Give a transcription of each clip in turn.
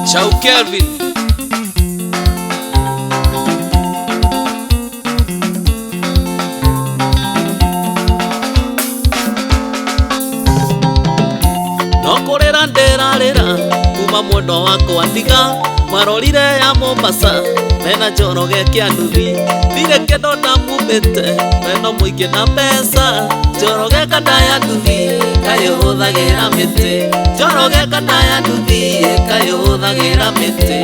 Chau Kelvin. Nokorera nderarera kuma mwendo wakwa ndiga marorire ya Mombasa mena njoroge kia nduthi thire kendo ndamumite meno muingi na mbeca njoroge kana ya nduthi kayihuthagira miti njoroge kana ya nduthi kayihuthagira miti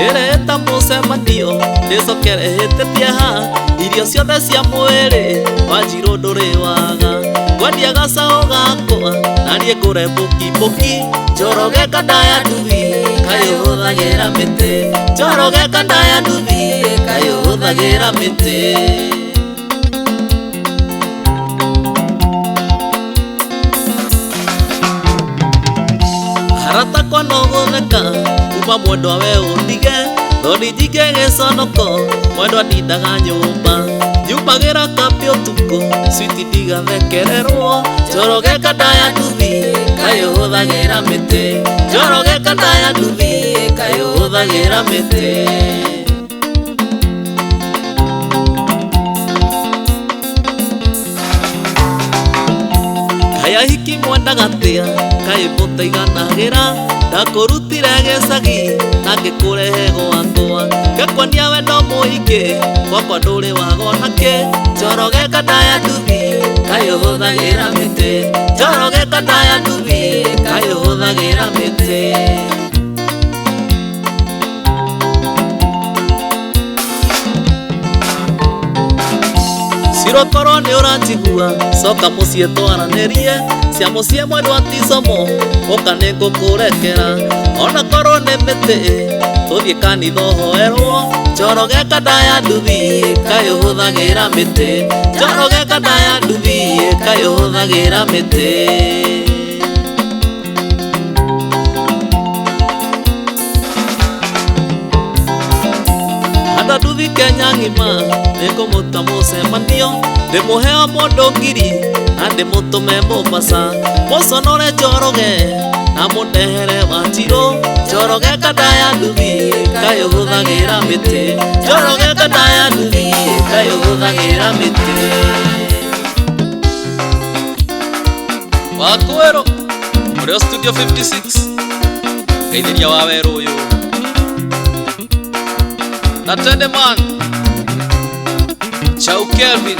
Ireta mucemanio ndicokerehete ha irio ciothe cia mwiri Wanjiru nduri waga ngwendia gacaũ gakwa nanie ngũre mbũki njoroge kana ya nduthi kayihuthagira miti njoroge kana ya nduthi kayihuthagira miti harata kwa nogutheka kuma mwendwa we undige thoni njige giconoko mwendwa ndindaga nyumba nyumbagira kambi utuku switi ndigathekererwo njoroge kana ya nduthi kayihuthagira miti njoroge kana ya nduthi kayihuthagira miti Kaya hiki mwenda gatia kai mutaiganagĩra ndakũrutire gĩcagi na ngĩkũrehe gwakwa ngakwonia wendo mũingĩ gwakwa ndũrĩ wagonake njoroge kana ya nduthi kayihuthagira miti njoroge kana ya nduthi kayihuthagira miti Sirokorwo nĩ ũranjigua coka mũciĩ twaranĩrie cia mũciĩ mwendwa ti como ũka nĩ ngũkũrekera ona korwo nĩ mĩtĩ tũthiĩ kanitha ũhoerwo njoroge kana ya nduthi kayihuthagira miti njoroge kana ya nduthi kayihuthagira miti Anda nduthi Kenya ng'ima nĩngũmũta mũcemanio ndĩmũheo mũndũ ngiri na ndĩmũtũme Mombasa mũconore njoroge na mũndehere Wanjiru njoroge kana ya nduthi kayihuthagira miti njoroge kana ya nduthi kayihuthagira miti Wakwero ũrĩ studio 56 ngeithĩria wa werũ ũyũ na twende man Chau Kelvin